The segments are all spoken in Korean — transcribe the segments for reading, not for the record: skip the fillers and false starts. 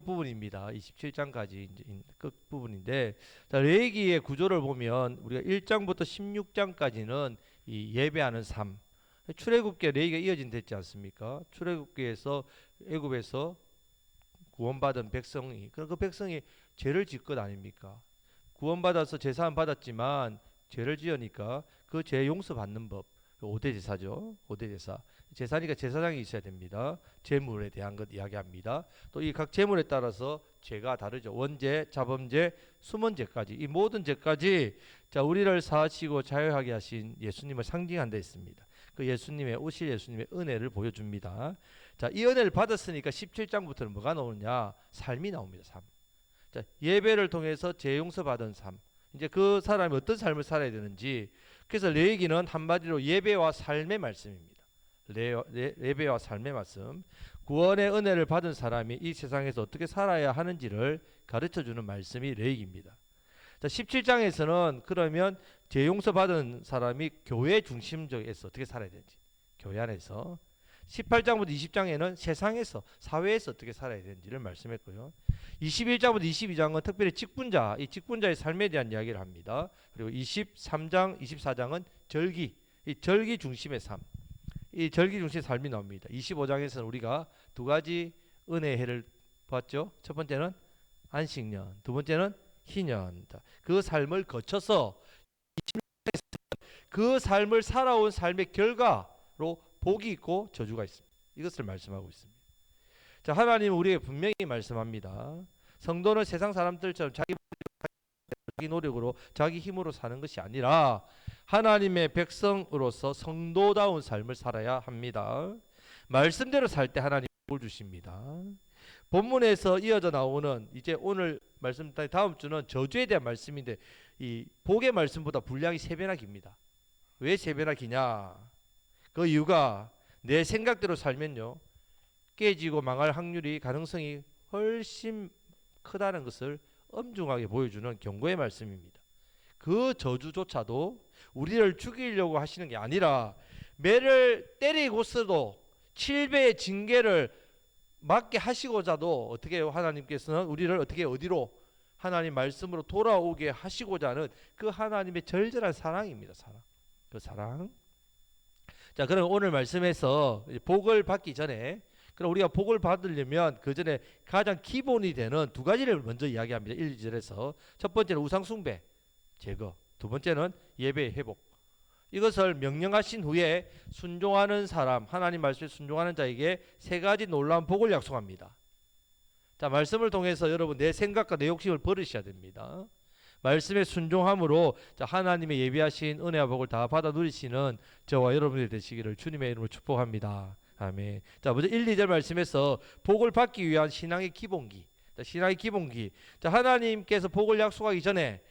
끝부분입니다. 27장까지 이제 끝부분인데, 자, 레위기의 구조를 보면 우리가 1장부터 16장까지는 이 예배하는 삶, 출애굽기에 레위기가 이어진 됐지 않습니까? 출애굽기에서 애굽에서 구원받은 백성이, 그 백성이 죄를 짓 것 아닙니까? 구원받아서 제사는 받았지만 죄를 지으니까 그 죄 용서받는 법, 5대 제사죠. 5대 제사. 제사니까 제사장이 있어야 됩니다. 제물에 대한 것 이야기합니다. 또 이 각 제물에 따라서 죄가 다르죠. 원죄, 자범죄, 수문죄까지, 이 모든 죄까지 자 우리를 사하시고 자유하게 하신 예수님을 상징한다 했습니다. 그 예수님의 오실 예수님의 은혜를 보여줍니다. 자, 이 은혜를 받았으니까 17장부터는 뭐가 나오느냐? 삶이 나옵니다. 삶. 자, 예배를 통해서 죄 용서 받은 삶. 이제 그 사람이 어떤 삶을 살아야 되는지. 그래서 레위기는 한마디로 예배와 삶의 말씀입니다. 예배와 삶의 말씀. 구원의 은혜를 받은 사람이 이 세상에서 어떻게 살아야 하는지를 가르쳐 주는 말씀이 레위기입니다. 자, 17장에서는 그러면 죄 용서 받은 사람이 교회 중심적에서 어떻게 살아야 되는지, 교회 안에서. 18장부터 20장에는 세상에서, 사회에서 어떻게 살아야 되는지를 말씀했고요. 21장부터 22장은 특별히 직분자, 이 직분자의 삶에 대한 이야기를 합니다. 그리고 23장, 24장은 절기, 이 절기 중심의 삶, 이 절기 중심의 삶이 나옵니다. 25장에서는 우리가 두 가지 은혜의 해를 봤죠. 첫 번째는 안식년, 두 번째는 희년. 그 삶을 거쳐서 그 삶을 살아온 삶의 결과로 복이 있고 저주가 있습니다. 이것을 말씀하고 있습니다. 자, 하나님은 우리에게 분명히 말씀합니다. 성도는 세상 사람들처럼 자기 노력으로 자기 힘으로 사는 것이 아니라 하나님의 백성으로서 성도다운 삶을 살아야 합니다. 말씀대로 살 때 하나님이 복을 주십니다. 본문에서 이어져 나오는 이제 오늘 말씀 다음 주는 저주에 대한 말씀인데 이 복의 말씀보다 분량이 3배나 깁니다. 왜 3배나 기냐? 그 이유가 내 생각대로 살면요 깨지고 망할 확률이 가능성이 훨씬 크다는 것을 엄중하게 보여주는 경고의 말씀입니다. 그 저주조차도 우리를 죽이려고 하시는 게 아니라 매를 때리고서도 7배의 징계를 맞게 하시고자도 어떻게 해요? 하나님께서는 우리를 어떻게 어디로 하나님 말씀으로 돌아오게 하시고자 하는 그 하나님의 절절한 사랑입니다. 사랑. 그 사랑. 자, 그럼 오늘 말씀에서 복을 받기 전에 그럼 우리가 복을 받으려면 그 전에 가장 기본이 되는 두 가지를 먼저 이야기합니다. 1, 2절에서 첫 번째는 우상 숭배 제거, 두 번째는 예배 회복. 이것을 명령하신 후에 순종하는 사람, 하나님 말씀에 순종하는 자에게 세 가지 놀라운 복을 약속합니다. 자, 말씀을 통해서 여러분 내 생각과 내 욕심을 버리셔야 됩니다. 말씀에 순종함으로 자, 하나님의 예비하신 은혜와 복을 다 받아 누리시는 저와 여러분이 되시기를 주님의 이름으로 축복합니다. 아멘. 자, 먼저 1, 2절 말씀에서 복을 받기 위한 신앙의 기본기. 자, 신앙의 기본기. 자, 하나님께서 복을 약속하기 전에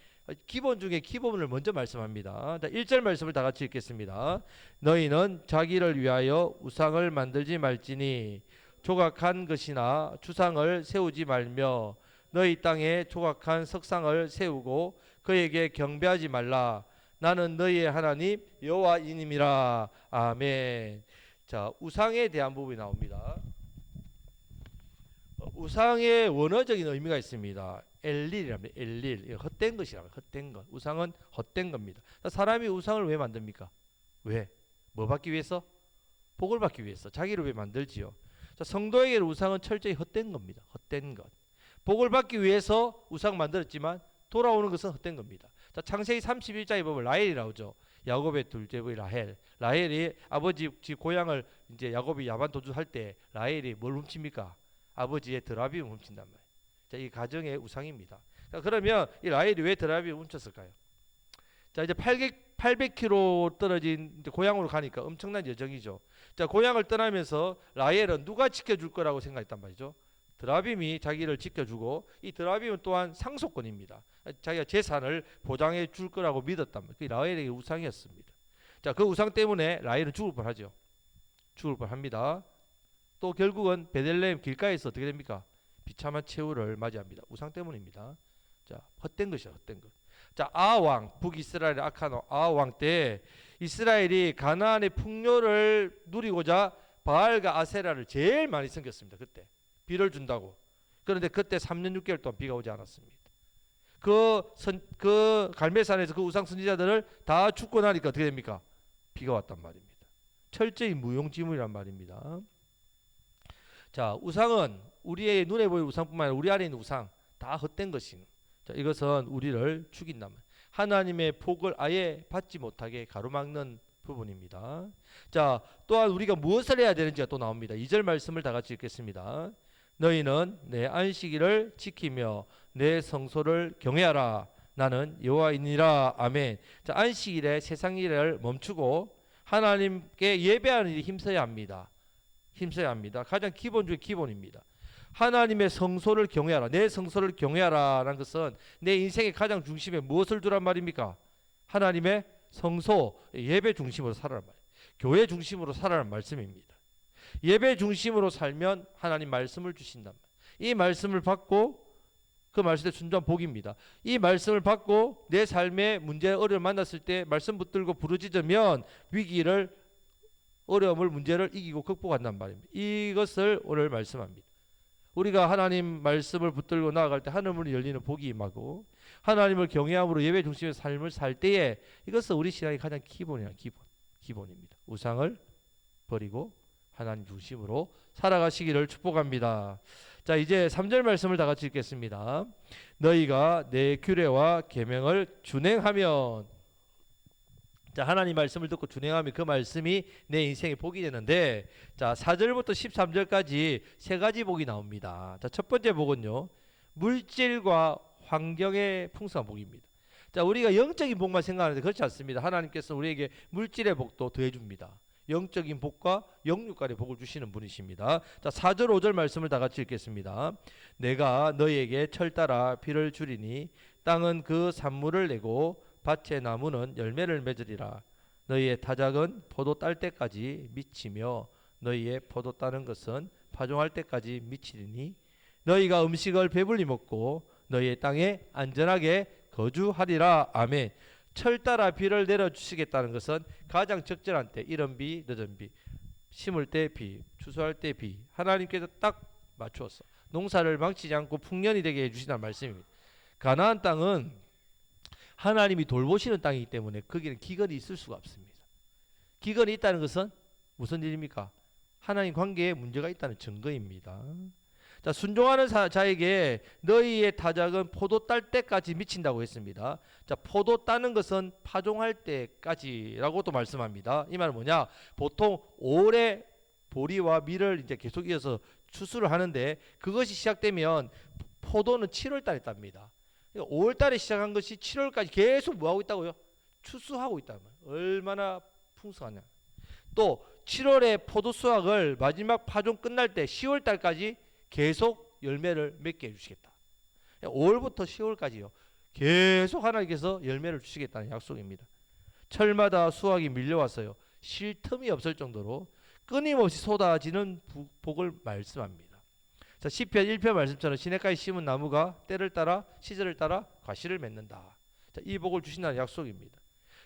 기본 중에 기본을 먼저 말씀합니다. 자, 1절 말씀을 다 같이 읽겠습니다. 너희는 자기를 위하여 우상을 만들지 말지니 조각한 것이나 주상을 세우지 말며 너희 땅에 조각한 석상을 세우고 그에게 경배하지 말라. 나는 너희의 하나님 여호와이님이라. 아멘. 자, 우상에 대한 부분이 나옵니다. 우상의 원어적인 의미가 있습니다. 엘릴이랍니다. 엘릴. 헛된 것이랍니다. 헛된 것. 우상은 헛된 겁니다. 사람이 우상을 왜 만듭니까? 왜? 뭐 받기 위해서? 복을 받기 위해서. 자기를 왜 만들지요? 자, 성도에게 우상은 철저히 헛된 겁니다. 헛된 것. 복을 받기 위해서 우상 만들었지만 돌아오는 것은 헛된 겁니다. 자, 창세기 31장에 보면 라헬이 나오죠. 야곱의 둘째 부인 라헬. 라헬이 아버지 집 고향을 이제 야곱이 야반 도주할 때 라헬이 뭘 훔칩니까? 아버지의 드라빔을 훔친단 말이에요. 자, 이 가정의 우상입니다. 자, 그러면 이 라헬이 왜 드라빔을 훔쳤을까요? 자, 이제 800km 떨어진 고향으로 가니까 엄청난 여정이죠. 자, 고향을 떠나면서 라헬은 누가 지켜줄 거라고 생각했단 말이죠. 드라빔이 자기를 지켜주고 이 드라빔은 또한 상속권입니다. 자기가 재산을 보장해 줄 거라고 믿었단 말이에요. 그게 라헬의 우상이었습니다. 자, 그 우상 때문에 라헬은 죽을 뻔하죠. 죽을 뻔합니다. 또 결국은 베들레헴 길가에서 어떻게 됩니까? 비참한 최후를 맞이합니다. 우상 때문입니다. 자, 헛된 것이야, 헛된 것. 자, 아왕, 북이스라엘의 악한 아왕 때 이스라엘이 가나안의 풍요를 누리고자 바알과 아세라를 제일 많이 섬겼습니다. 그때 비를 준다고. 그런데 그때 3년 6개월 동안 비가 오지 않았습니다. 그 갈멜산에서 그 우상 선지자들을 다 죽고 나니까 어떻게 됩니까? 비가 왔단 말입니다. 철저히 무용지물이란 말입니다. 자, 우상은 우리의 눈에 보이는 우상뿐만 아니라 우리 안에 있는 우상 다 헛된 것인. 자, 이것은 우리를 죽인다. 하나님의 복을 아예 받지 못하게 가로막는 부분입니다. 자, 또한 우리가 무엇을 해야 되는지가 또 나옵니다. 2절 말씀을 다 같이 읽겠습니다. 너희는 내 안식일을 지키며 내 성소를 경외하라. 나는 여호와이니라. 아멘. 자, 안식일에 세상 일을 멈추고 하나님께 예배하는 일에 힘써야 합니다. 힘써야 합니다. 가장 기본 중에 기본입니다. 하나님의 성소를 경외하라. 내 성소를 경외하라라는 것은 내 인생의 가장 중심에 무엇을 두란 말입니까? 하나님의 성소, 예배 중심으로 살아란 말이에요. 교회 중심으로 살아란 말씀입니다. 예배 중심으로 살면 하나님 말씀을 주신단 말이에요. 이 말씀을 받고 그 말씀에 순종한 복입니다. 이 말씀을 받고 내 삶의 문제, 어려움을 만났을 때 말씀 붙들고 부르짖으면 위기를, 어려움을, 문제를 이기고 극복한단 말입니다. 이것을 오늘 말씀합니다. 우리가 하나님 말씀을 붙들고 나아갈 때 하늘문이 열리는 복이 임하고 하나님을 경외함으로 예배 중심의 삶을 살 때에 이것은 우리 신앙의 가장 기본이야. 기본입니다. 우상을 버리고 하나님 중심으로 살아가시기를 축복합니다. 자, 이제 3절 말씀을 다 같이 읽겠습니다. 너희가 내 규례와 계명을 준행하면, 자, 하나님 말씀을 듣고 준행하면 그 말씀이 내 인생의 복이 되는데, 자, 4절부터 13절까지 세 가지 복이 나옵니다. 자, 첫 번째 복은요, 물질과 환경의 풍성한 복입니다. 자, 우리가 영적인 복만 생각하는데 그렇지 않습니다. 하나님께서 우리에게 물질의 복도 더해 줍니다. 영적인 복과 영육간의 복을 주시는 분이십니다. 자, 4절 5절 말씀을 다 같이 읽겠습니다. 내가 너희에게 철 따라 비를 주리니 땅은 그 산물을 내고 밭의 나무는 열매를 맺으리라. 너희의 타작은 포도 딸 때까지 미치며 너희의 포도 따는 것은 파종할 때까지 미치리니 너희가 음식을 배불리 먹고 너희의 땅에 안전하게 거주하리라. 아멘. 철 따라 비를 내려주시겠다는 것은 가장 적절한 때, 이른 비, 늦은 비, 심을 때 비, 추수할 때 비, 하나님께서 딱 맞추어서 농사를 망치지 않고 풍년이 되게 해주시는 말씀입니다. 가나안 땅은 하나님이 돌보시는 땅이기 때문에 거기는 기근이 있을 수가 없습니다. 기근이 있다는 것은 무슨 일입니까? 하나님 관계에 문제가 있다는 증거입니다. 자, 순종하는 자에게 너희의 타작은 포도 딸 때까지 미친다고 했습니다. 자, 포도 따는 것은 파종할 때까지라고 또 말씀합니다. 이 말은 뭐냐? 보통 올해 보리와 밀을 이제 계속 이어서 추수를 하는데 그것이 시작되면 포도는 7월 달에 땁니다. 5월 달에 시작한 것이 7월까지 계속 뭐 하고 있다고요? 추수하고 있다는 거예요. 얼마나 풍성하냐. 또 7월에 포도 수확을 마지막 파종 끝날 때 10월 달까지 계속 열매를 맺게 해주시겠다. 5월부터 10월까지요. 계속 하나님께서 열매를 주시겠다는 약속입니다. 철마다 수확이 밀려와서요. 쉴 틈이 없을 정도로 끊임없이 쏟아지는 복을 말씀합니다. 자, 시편 1편 말씀처럼 시냇가에 심은 나무가 때를 따라 시절을 따라 과실을 맺는다. 자, 이 복을 주신다는 약속입니다.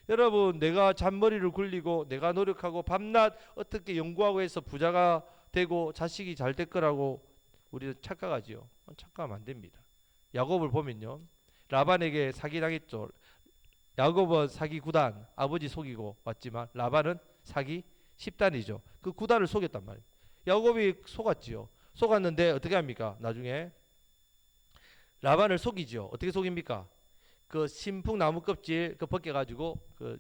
여러분, 내가 잔머리를 굴리고 내가 노력하고 밤낮 어떻게 연구하고 해서 부자가 되고 자식이 잘 될 거라고 우리는 착각하지요. 착각하면 안 됩니다. 야곱을 보면요, 라반에게 사기당했죠. 야곱은 사기 9단, 아버지 속이고 왔지만 라반은 사기 10단이죠. 그 9단을 속였단 말이에요. 야곱이 속았지요. 속았는데 어떻게 합니까? 나중에 라반을 속이죠. 어떻게 속입니까? 그 신풍 나무 껍질 그 벗겨가지고 그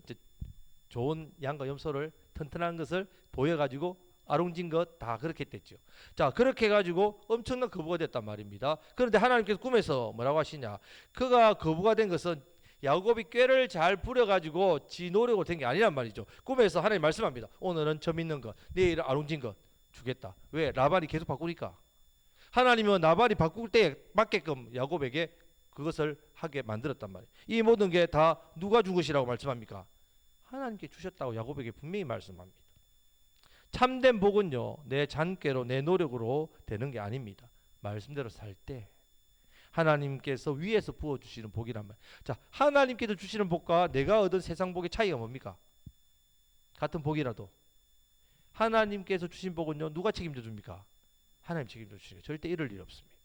좋은 양과 염소를 튼튼한 것을 보여가지고 아롱진 것 다 그렇게 됐죠. 자, 그렇게 해가지고 엄청난 거부가 됐단 말입니다. 그런데 하나님께서 꿈에서 뭐라고 하시냐? 그가 거부가 된 것은 야곱이 꾀를 잘 부려가지고 지 노력으로 된 게 아니란 말이죠. 꿈에서 하나님 말씀합니다. 오늘은 점 있는 것, 내일은 아롱진 것 주겠다. 왜? 라반이 계속 바꾸니까. 하나님은 라반이 바꿀 때 맞게끔 야곱에게 그것을 하게 만들었단 말이에요. 이 모든 게 다 누가 준 것이라고 말씀합니까? 하나님께 주셨다고 야곱에게 분명히 말씀합니다. 참된 복은요, 내 잔꾀로 내 노력으로 되는 게 아닙니다. 말씀대로 살 때 하나님께서 위에서 부어주시는 복이란 말이에요. 자, 하나님께서 주시는 복과 내가 얻은 세상 복의 차이가 뭡니까? 같은 복이라도 하나님께서 주신 복은요, 누가 책임져 줍니까? 하나님 책임져 주시니까 절대 잃을 일 없습니다.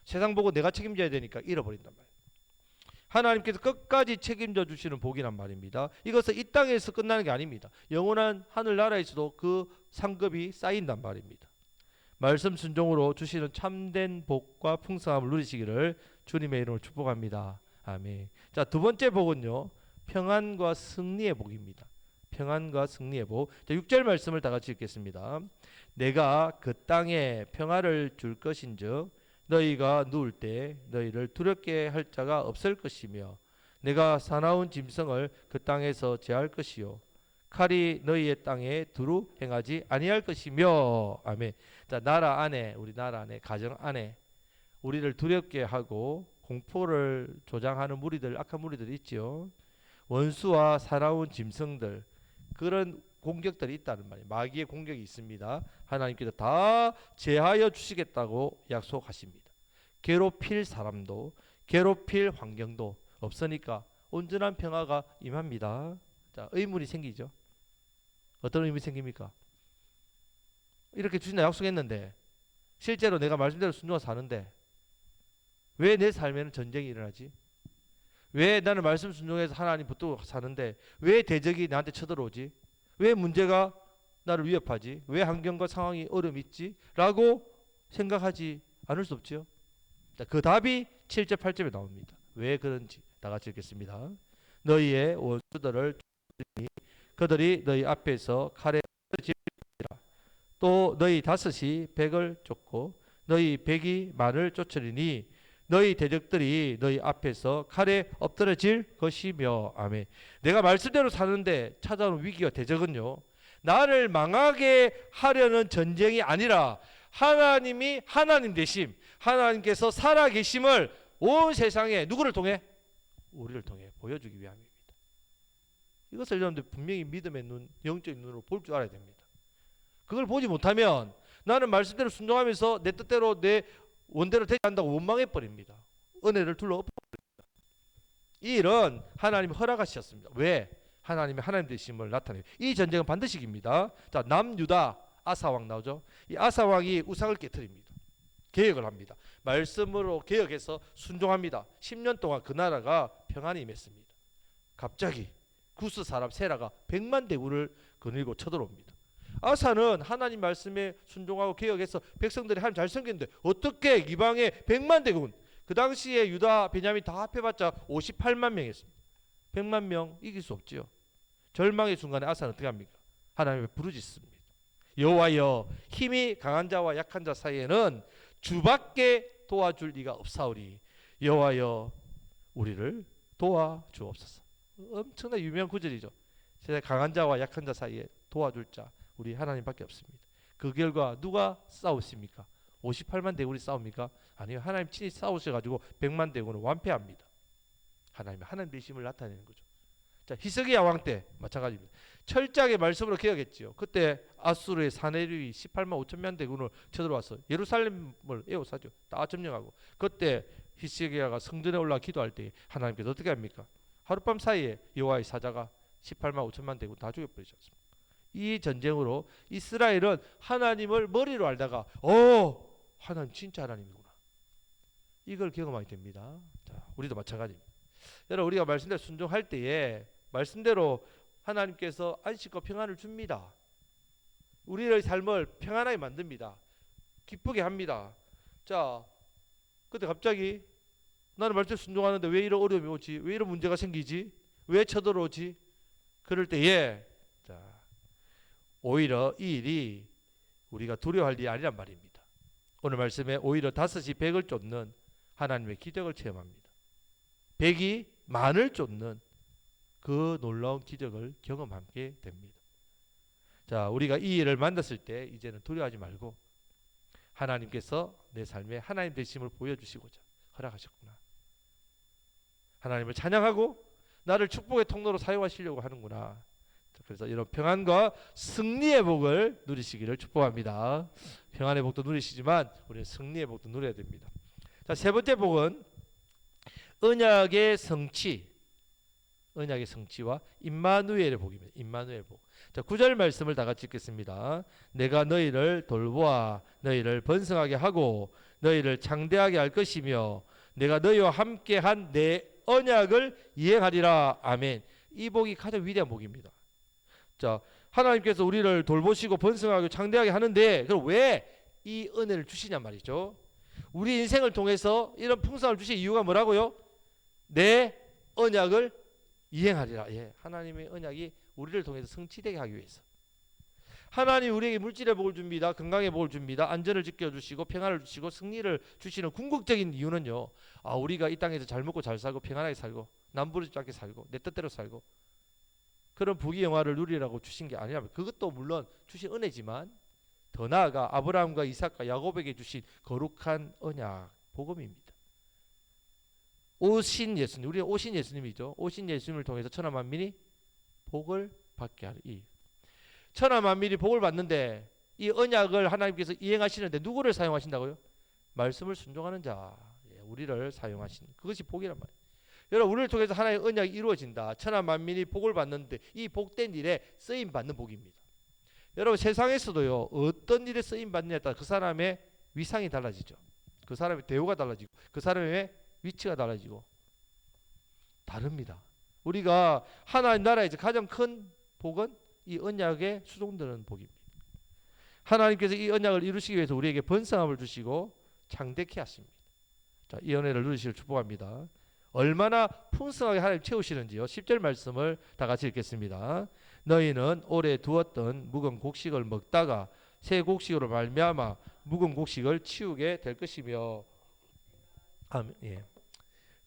세상 보고 내가 책임져야 되니까 잃어버린단 말이에요. 하나님께서 끝까지 책임져 주시는 복이란 말입니다. 이것은 이 땅에서 끝나는 게 아닙니다. 영원한 하늘나라에서도 그 상급이 쌓인단 말입니다. 말씀 순종으로 주시는 참된 복과 풍성함을 누리시기를 주님의 이름으로 축복합니다. 아멘. 자, 두 번째 복은요, 평안과 승리의 복입니다. 평안과 승리의 복. 자, 6절 말씀을 다 같이 읽겠습니다. 내가 그 땅에 평화를 줄 것인즉 너희가 누울 때 너희를 두렵게 할 자가 없을 것이며 내가 사나운 짐승을 그 땅에서 제할 것이요 칼이 너희의 땅에 두루 행하지 아니할 것이며. 아멘. 자, 나라 안에, 우리 나라 안에, 가정 안에 우리를 두렵게 하고 공포를 조장하는 무리들, 악한 무리들이 있지요. 원수와 사나운 짐승들, 그런 공격들이 있다는 말이에요. 마귀의 공격이 있습니다. 하나님께서 다 제하여 주시겠다고 약속하십니다. 괴롭힐 사람도 괴롭힐 환경도 없으니까 온전한 평화가 임합니다. 자, 의문이 생기죠. 어떤 의문이 생깁니까? 이렇게 주신다 약속했는데 실제로 내가 말씀대로 순종해서 사는데 왜 내 삶에는 전쟁이 일어나지? 왜 나는 말씀 순종해서 하나님 붙들고 사는데 왜 대적이 나한테 쳐들어오지? 왜 문제가 나를 위협하지? 왜 환경과 상황이 어려움이 있지? 라고 생각하지 않을 수 없죠. 자, 그 답이 7절 8절에 나옵니다. 왜 그런지 다 같이 읽겠습니다. 너희의 원수들을 쫓으리니 그들이 너희 앞에서 칼에 찔리리라. 또 너희 다섯이 백을 쫓고 너희 백이 만을 쫓으리니 너희 대적들이 너희 앞에서 칼에 엎드러질 것이며. 아멘. 내가 말씀대로 사는데 찾아오는 위기와 대적은요, 나를 망하게 하려는 전쟁이 아니라 하나님이 하나님 되심, 하나님께서 살아계심을 온 세상에 누구를 통해? 우리를 통해 보여주기 위함입니다. 이것을 여러분들 분명히 믿음의 눈, 영적인 눈으로 볼 줄 알아야 됩니다. 그걸 보지 못하면 나는 말씀대로 순종하면서 내 뜻대로 내 원대로 되지 않는다고 원망해 버립니다. 은혜를 둘러 엎어버립니다. 이 일은 하나님이 허락하셨습니다. 왜? 하나님의 하나님 되심을 나타내요. 이 전쟁은 반드시 이깁니다. 자, 남유다 아사왕 나오죠. 이 아사왕이 우상을 깨뜨립니다. 개혁을 합니다. 말씀으로 개혁해서 순종합니다. 10년 동안 그 나라가 평안이 임했습니다. 갑자기 구스 사람 세라가 100만 대군을 거느리고 쳐들어옵니다. 아사는 하나님 말씀에 순종하고 개혁해서 백성들이 하나님 잘 섬겼는데 어떻게 이방의 100만 대군, 그 당시에 유다 베냐민 다 합해봤자 58만 명이었습니다. 100만 명 이길 수 없지요. 절망의 순간에 아사는 어떻게 합니까? 하나님을 부르짖습니다. 여호와여, 힘이 강한 자와 약한 자 사이에는 주밖에 도와줄 리가 없사오리. 여호와여, 우리를 도와주옵소서. 엄청나 유명한 구절이죠. 세상 강한 자와 약한 자 사이에 도와줄 자 우리 하나님밖에 없습니다. 그 결과 누가 싸우십니까? 58만 대군이 싸웁니까? 아니요, 하나님 친히 싸우셔가지고 100만 대군을 완패합니다. 하나님의 하나님 되심을 나타내는 거죠. 자, 히스기야 왕 때 마찬가지입니다. 철저하게 말씀으로 개혁했지요. 그때 아수르의 사내류이 18만 5천만 대군을 쳐들어와서 예루살렘을 에워싸죠. 다 점령하고. 그때 히스기야가 성전에 올라 기도할 때 하나님께서 어떻게 합니까? 하룻밤 사이에 여호와의 사자가 18만 5천만 대군 다 죽여버리지 않습니까? 이 전쟁으로 이스라엘은 하나님을 머리로 알다가 하나님 진짜 하나님이구나, 이걸 경험하게 됩니다. 자, 우리도 마찬가지입니다. 여러분, 우리가 말씀대로 순종할 때에 말씀대로 하나님께서 안식과 평안을 줍니다. 우리의 삶을 평안하게 만듭니다. 기쁘게 합니다. 자, 그때 갑자기 나는 말씀대로 순종하는데 왜 이런 어려움이 오지? 왜 이런 문제가 생기지? 왜 쳐들어오지? 그럴 때에 자, 오히려 이 일이 우리가 두려워할 일이 아니란 말입니다. 오늘 말씀에 오히려 다섯이 백을 쫓는 하나님의 기적을 체험합니다. 백이 만을 쫓는 그 놀라운 기적을 경험하게 됩니다. 자, 우리가 이 일을 만났을 때 이제는 두려워하지 말고 하나님께서 내 삶에 하나님 되심을 보여주시고자 허락하셨구나, 하나님을 찬양하고 나를 축복의 통로로 사용하시려고 하는구나. 그래서 이런 평안과 승리의 복을 누리시기를 축복합니다. 평안의 복도 누리시지만 우리는 승리의 복도 누려야 됩니다. 자, 세 번째 복은 언약의 성취, 언약의 성취와 임마누엘의 복입니다. 임마누엘 복. 자, 9절 말씀을 다 같이 읽겠습니다. 내가 너희를 돌보아 너희를 번성하게 하고 너희를 창대하게 할 것이며 내가 너희와 함께한 내 언약을 이행하리라. 아멘. 이 복이 가장 위대한 복입니다. 자, 하나님께서 우리를 돌보시고 번성하고 창대하게 하는데 그럼 왜 이 은혜를 주시냔 말이죠. 우리 인생을 통해서 이런 풍성함을 주신 이유가 뭐라고요? 내 언약을 이행하리라. 예, 하나님의 언약이 우리를 통해서 성취되게 하기 위해서. 하나님 우리에게 물질의 복을 줍니다. 건강의 복을 줍니다. 안전을 지켜주시고 평안을 주시고 승리를 주시는 궁극적인 이유는요. 우리가 이 땅에서 잘 먹고 잘 살고 평안하게 살고 남부르지 않게 살고 내 뜻대로 살고 그런 부귀영화를 누리라고 주신 게 아니라 그것도 물론 주신 은혜지만 더 나아가 아브라함과 이삭과 야곱에게 주신 거룩한 언약 복음입니다. 오신 예수님, 우리는 오신 예수님이죠. 오신 예수님을 통해서 천하 만민이 복을 받게 하리. 천하 만민이 복을 받는데 이 언약을 하나님께서 이행하시는데 누구를 사용하신다고요? 말씀을 순종하는 자, 우리를 사용하시는 그것이 복이란 말이에요. 여러분 우리를 통해서 하나님의 언약이 이루어진다. 천하 만민이 복을 받는데 이 복된 일에 쓰임 받는 복입니다. 여러분 세상에서도요 어떤 일에 쓰임 받느냐에 따라 그 사람의 위상이 달라지죠. 그 사람의 대우가 달라지고 그 사람의 위치가 달라지고 다릅니다. 우리가 하나님 나라에서 가장 큰 복은 이 언약에 수종되는 복입니다. 하나님께서 이 언약을 이루시기 위해서 우리에게 번성함을 주시고 창대케 하십니다. 자, 이 은혜를 누리시길 축복합니다. 얼마나 풍성하게 하나님 채우시는지요. 10절 말씀을 다 같이 읽겠습니다. 너희는 오래 두었던 묵은 곡식을 먹다가 새 곡식으로 말미암아 묵은 곡식을 치우게 될 것이며. 예.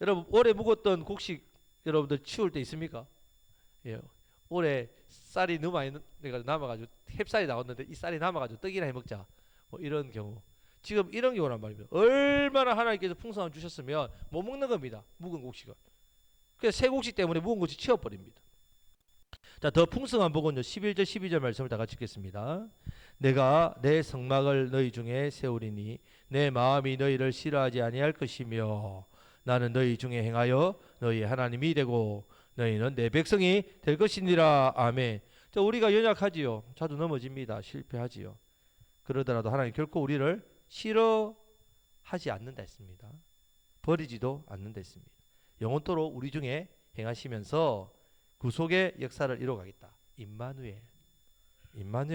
여러분 오래 묵었던 곡식 여러분들 치울 때 있습니까? 예. 올해 쌀이 너무 많이 남아가지고 햅쌀이 나왔는데 이 쌀이 남아가지고 떡이나 해먹자 뭐 이런 경우 지금 이런 경우란 말입니다. 얼마나 하나님께서 풍성함 주셨으면 못 먹는 겁니다. 묵은 곡식을. 그래서 새 곡식 때문에 묵은 곡식 치워버립니다. 자, 더 풍성한 복은요 11절 12절 말씀을 다 같이 읽겠습니다. 내가 내 성막을 너희 중에 세우리니 내 마음이 너희를 싫어하지 아니할 것이며 나는 너희 중에 행하여 너희 하나님이 되고 너희는 내 백성이 될 것이니라. 아멘. 자, 우리가 연약하지요. 자주 넘어집니다. 실패하지요. 그러더라도 하나님 결코 우리를 싫어하지 않는다 했습니다. 버리지도 않는다 했습니다. 영원토록 우리 중에 행하시면서 구속의 역사를 이루어가겠다. 임마누엘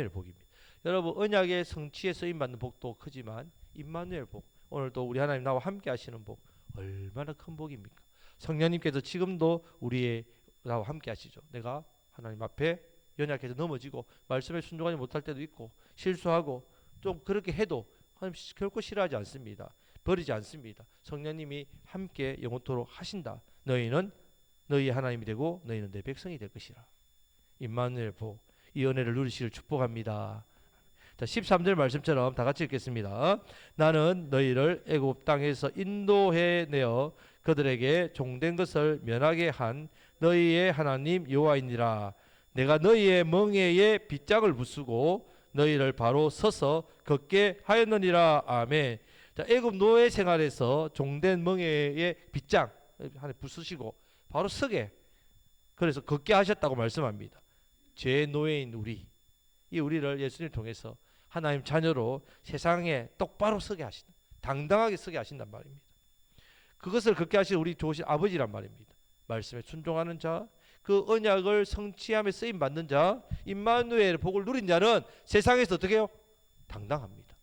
복입니다. 여러분 언약의 성취에 쓰임받는 복도 크지만 임마누엘 복, 오늘도 우리 하나님 나와 함께 하시는 복 얼마나 큰 복입니까? 성령님께서 지금도 우리의 나와 함께 하시죠. 내가 하나님 앞에 연약해서 넘어지고 말씀에 순종하지 못할 때도 있고 실수하고 좀 그렇게 해도 하나님 결코 싫어하지 않습니다. 버리지 않습니다. 성령님이 함께 영원토록 하신다. 너희는 너희 하나님이 되고 너희는 내 백성이 될 것이라. 임마누엘 복, 이 은혜를 누리시길 축복합니다. 자, 13절 말씀처럼 다 같이 읽겠습니다. 나는 너희를 애굽 땅에서 인도해 내어 그들에게 종된 것을 면하게 한 너희의 하나님 여호와이니라. 내가 너희의 멍에에 빗장을 부수고 너희를 바로 서서 걷게 하였느니라. 아멘. 자, 애굽 노예 생활에서 종된 멍에에 빗장 하나 부수시고 바로 서게, 그래서 걷게 하셨다고 말씀합니다. 죄 노예인 우리를 예수님을 통해서 하나님 자녀로 세상에 똑바로 서게 하신다. 당당하게 서게 하신단 말입니다. 그것을 걷게 하신 우리 좋으신 아버지란 말입니다. 말씀에 순종하는 자, 그 언약을 성취함에 쓰임 받는 자, 임마누엘의 복을 누린 자는 세상에서 어떻게 해요? 당당합니다.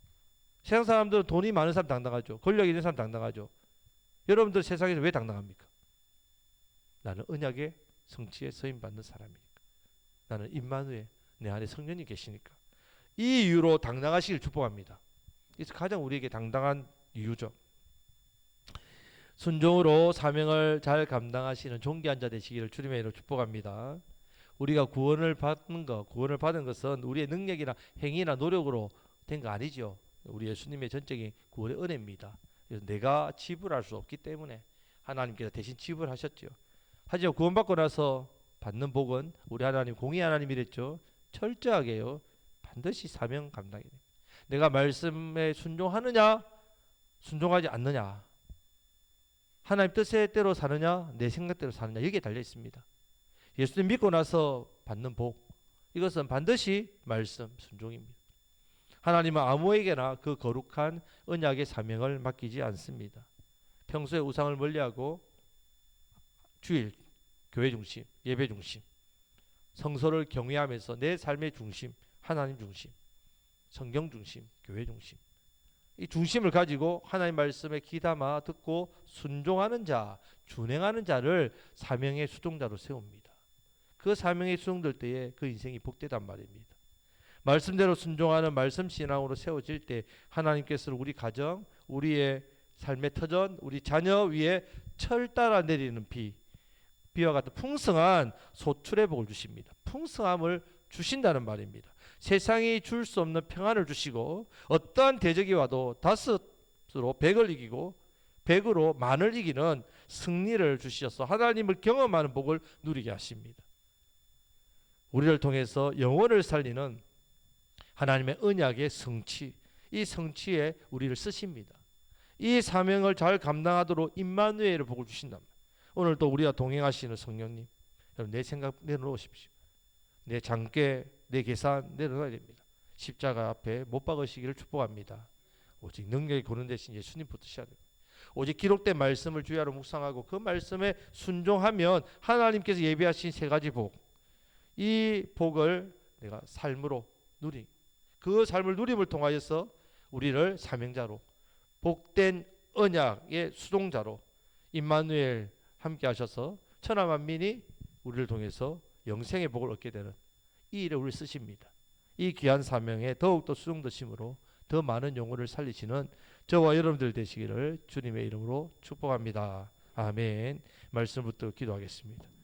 세상 사람들은 돈이 많은 사람 당당하죠. 권력이 있는 사람 당당하죠. 여러분들 세상에서 왜 당당합니까? 나는 언약의 성취에 쓰임 받는 사람이니까. 나는 임마누엘, 내 안에 성령이 계시니까. 이 이유로 당당하시길 축복합니다. 이것이 가장 우리에게 당당한 이유죠. 순종으로 사명을 잘 감당하시는 존귀한 자 되시기를 주님의 이름으로 축복합니다. 우리가 구원을 받은 것은 우리의 능력이나 행위나 노력으로 된 거 아니죠. 우리 예수님의 전적인 구원의 은혜입니다. 그래서 내가 지불할 수 없기 때문에 하나님께서 대신 지불하셨죠. 하지만 구원받고 나서 받는 복은 우리 하나님 공의 하나님이랬죠. 철저하게요. 반드시 사명 감당이 됩니다. 내가 말씀에 순종하느냐 순종하지 않느냐, 하나님 뜻대로 사느냐 내 생각대로 사느냐, 여기에 달려 있습니다. 예수님 믿고 나서 받는 복, 이것은 반드시 말씀 순종입니다. 하나님은 아무에게나 그 거룩한 언약의 사명을 맡기지 않습니다. 평소에 우상을 멀리하고 주일, 교회 중심, 예배 중심, 성서를 경외하면서 내 삶의 중심, 하나님 중심, 성경 중심, 교회 중심, 이 중심을 가지고 하나님 말씀에 귀담아 듣고 순종하는 자, 준행하는 자를 사명의 수종자로 세웁니다. 그 사명에 수용될 때에 그 인생이 복되단 말입니다. 말씀대로 순종하는 말씀 신앙으로 세워질 때 하나님께서는 우리 가정, 우리의 삶의 터전, 우리 자녀 위에 철 따라 내리는 비와 같은 풍성한 소출의 복을 주십니다. 풍성함을 주신다는 말입니다. 세상이 줄 수 없는 평안을 주시고 어떠한 대적이 와도 다섯으로 백을 이기고 백으로 만을 이기는 승리를 주셔서 하나님을 경험하는 복을 누리게 하십니다. 우리를 통해서 영혼을 살리는 하나님의 언약의 성취, 이 성취에 우리를 쓰십니다. 이 사명을 잘 감당하도록 임마누엘의 복을 주신답니다. 오늘 또 우리와 동행하시는 성령님, 여러분 내 생각 내려놓으십시오. 내 장께, 내 계산 내려놔야 됩니다. 십자가 앞에 못 박으시기를 축복합니다. 오직 능력이 고는 대신 예수님 붙으셔야 됩니다. 오직 기록된 말씀을 주야로 묵상하고 그 말씀에 순종하면 하나님께서 예비하신 세 가지 복, 이 복을 내가 삶으로 누리, 그 삶을 누림을 통하여서 우리를 사명자로, 복된 언약의 수동자로 임마누엘 함께 하셔서 천하 만민이 우리를 통해서 영생의 복을 얻게 되는 이 일에 우리를 쓰십니다. 이 귀한 사명에 더욱더 수용되심으로 더 많은 영혼을 살리시는 저와 여러분들 되시기를 주님의 이름으로 축복합니다. 아멘. 말씀을 붙들고 기도하겠습니다.